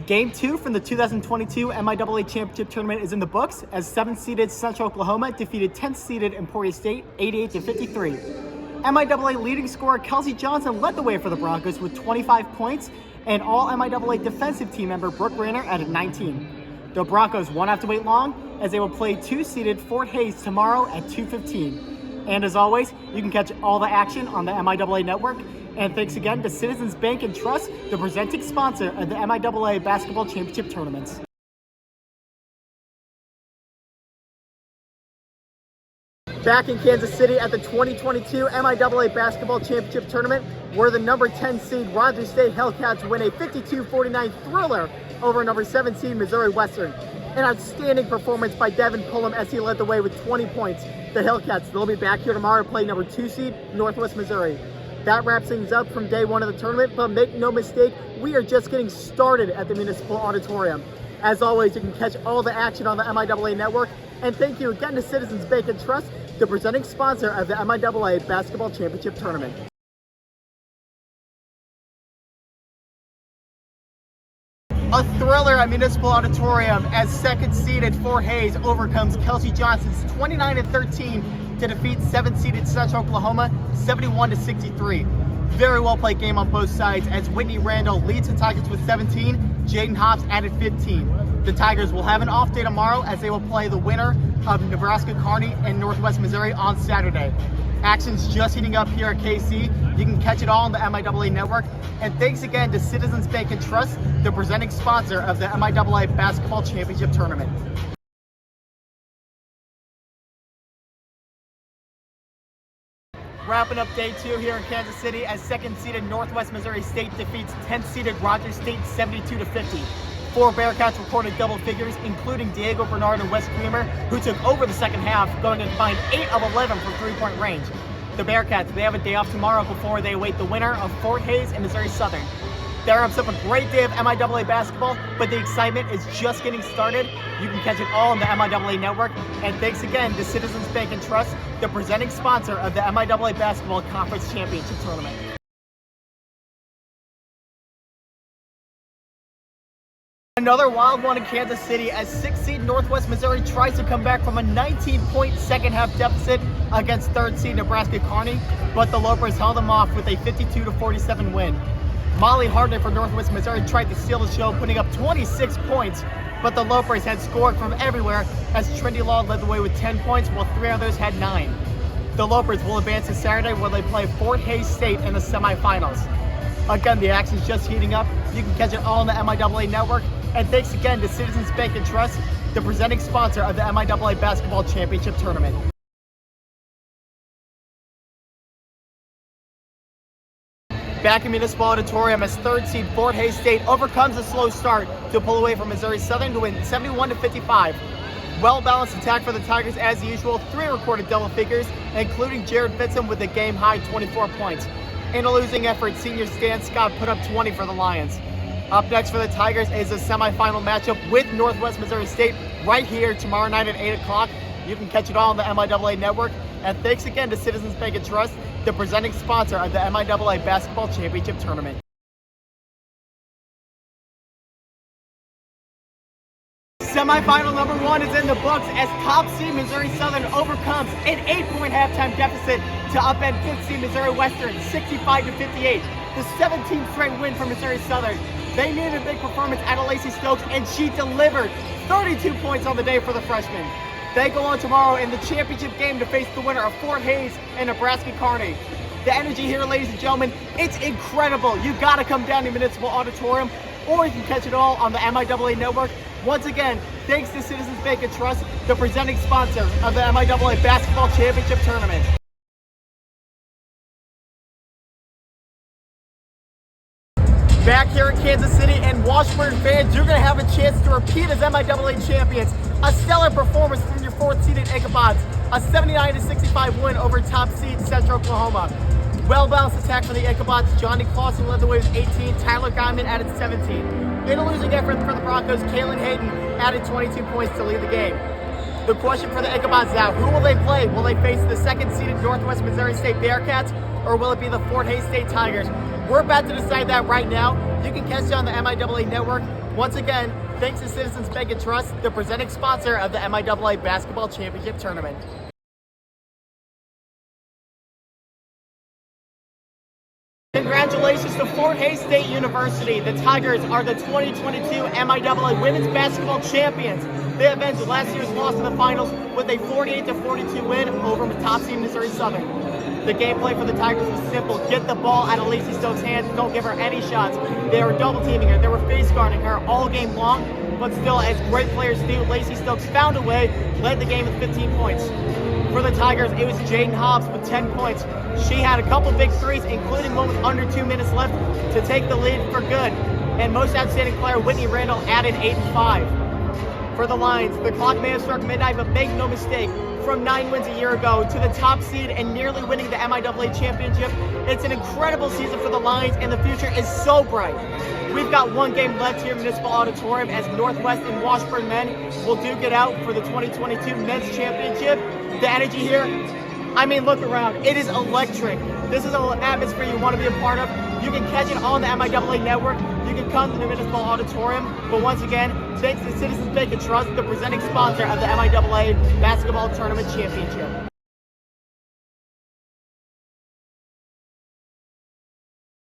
Game 2 from the 2022 MIAA Championship Tournament is in the books as 7th-seeded Central Oklahoma defeated 10th-seeded Emporia State 88-53. MIAA leading scorer Kelsey Johnson led the way for the Broncos with 25 points, and all MIAA defensive team member Brooke Rayner added 19. The Broncos won't have to wait long as they will play 2-seeded Fort Hays tomorrow at 2:15. And as always, you can catch all the action on the MIAA Network. And thanks again to Citizens Bank and Trust, the presenting sponsor of the MIAA Basketball Championship Tournaments. Back in Kansas City at the 2022 MIAA Basketball Championship Tournament, where the number 10 seed Rogers State Hellcats win a 52-49 thriller over number 7 seed Missouri Western. An outstanding performance by Devin Pullum as he led the way with 20 points. The Hellcats, they'll be back here tomorrow to play number 2 seed Northwest Missouri. That wraps things up from day 1 of the tournament, but make no mistake, we are just getting started at the Municipal Auditorium. As always, you can catch all the action on the MIAA Network, and thank you again to Citizens Bank and Trust, the presenting sponsor of the MIAA Basketball Championship Tournament. A thriller at Municipal Auditorium as 2nd-seeded Fort Hays overcomes Kelsey Johnson's 29-13 to defeat 7th-seeded Central Oklahoma 71-63. Very well played game on both sides as Whitney Randall leads the Tigers with 17, Jaden Hobbs added 15. The Tigers will have an off day tomorrow as they will play the winner of Nebraska Kearney and Northwest Missouri on Saturday. Action's just heating up here at KC. You can catch it all on the MIAA Network. And thanks again to Citizens Bank and Trust, the presenting sponsor of the MIAA Basketball Championship Tournament. Wrapping up day 2 here in Kansas City as 2nd-seeded Northwest Missouri State defeats 10th-seeded Rogers State 72-50. 4 Bearcats recorded double figures, including Diego Bernard and Wes Creamer, who took over the second half, going a combined 8 of 11 from three-point range. The Bearcats, they have a day off tomorrow before they await the winner of Fort Hays and Missouri Southern. That wraps up a great day of MIAA basketball, but the excitement is just getting started. You can catch it all on the MIAA Network. And thanks again to Citizens Bank and Trust, the presenting sponsor of the MIAA Basketball Conference Championship Tournament. Another wild one in Kansas City as 6th seed Northwest Missouri tries to come back from a 19-point second-half deficit against 3rd seed Nebraska Kearney, but the Lopers held them off with a 52-47 win. Molly Hardner for Northwest Missouri tried to steal the show, putting up 26 points, but the Lopers had scored from everywhere as Trinity Law led the way with 10 points, while 3 others had 9. The Lopers will advance to Saturday where they play Fort Hays State in the semifinals. Again, the action's just heating up. You can catch it all on the MIAA Network. And thanks again to Citizens Bank and Trust, the presenting sponsor of the MIAA Basketball Championship Tournament. Back in Municipal Auditorium as 3rd seed Fort Hays State overcomes a slow start to pull away from Missouri Southern to win 71-55. Well-balanced attack for the Tigers as usual, 3 recorded double figures, including Jared Fitson with a game-high 24 points. In a losing effort, senior Stan Scott put up 20 for the Lions. Up next for the Tigers is a semifinal matchup with Northwest Missouri State right here tomorrow night at 8 o'clock. You can catch it all on the MIAA Network. And thanks again to Citizens Bank and Trust, the presenting sponsor of the MIAA Basketball Championship Tournament. Semifinal number 1 is in the books as top seed Missouri Southern overcomes an 8-point halftime deficit to upend 5th seed Missouri Western 65-58. The 17th straight win for Missouri Southern. They needed a big performance out of Lacey Stokes, and she delivered 32 points on the day for the freshman. They go on tomorrow in the championship game to face the winner of Fort Hays and Nebraska Kearney. The energy here, ladies and gentlemen, it's incredible. You gotta come down to Municipal Auditorium, or you can catch it all on the MIAA Network. Once again, thanks to Citizens Bank and Trust, the presenting sponsor of the MIAA Basketball Championship Tournament. Back here in Kansas City and Washburn fans, you're going to have a chance to repeat as MIAA champions. A stellar performance from your 4th-seeded Ichabods. A 79-65 win over top seed Central Oklahoma. Well-balanced attack for the Ichabods. Johnny Clausen led the way with 18. Tyler Guyman added 17. In a losing effort for the Broncos, Kaylin Hayden added 22 points to lead the game. The question for the Ichabods now, who will they play? Will they face the 2nd-seeded Northwest Missouri State Bearcats, or will it be the Fort Hays State Tigers? We're about to decide that right now. You can catch it on the MIAA Network. Once again, thanks to Citizens Bank and Trust, the presenting sponsor of the MIAA Basketball Championship Tournament. Congratulations to Fort Hays State University. The Tigers are the 2022 MIAA Women's Basketball Champions. They avenged last year's loss in the finals with a 48-42 win over top seed Missouri Southern. The gameplay for the Tigers was simple. Get the ball out of Lacey Stokes' hands. Don't give her any shots. They were double teaming her. They were face guarding her all game long. But still, as great players do, Lacey Stokes found a way, led the game with 15 points. For the Tigers, it was Jaden Hobbs with 10 points. She had a couple big threes, including one with under 2 minutes left to take the lead for good. And most outstanding player, Whitney Randall, added 8 and 5. For the Lions, the clock may have struck midnight, but make no mistake, from 9 wins a year ago to the top seed and nearly winning the MIAA championship, it's an incredible season for the Lions, and the future is so bright. We've got one game left here in Municipal Auditorium as Northwest and Washburn men will duke it out for the 2022 Men's Championship. The energy here, I mean, look around. It is electric. This is an atmosphere you want to be a part of. You can catch it on the MIAA network. You can come to the Municipal Auditorium. But once again, thanks to Citizens Bank and Trust, the presenting sponsor of the MIAA Basketball Tournament Championship.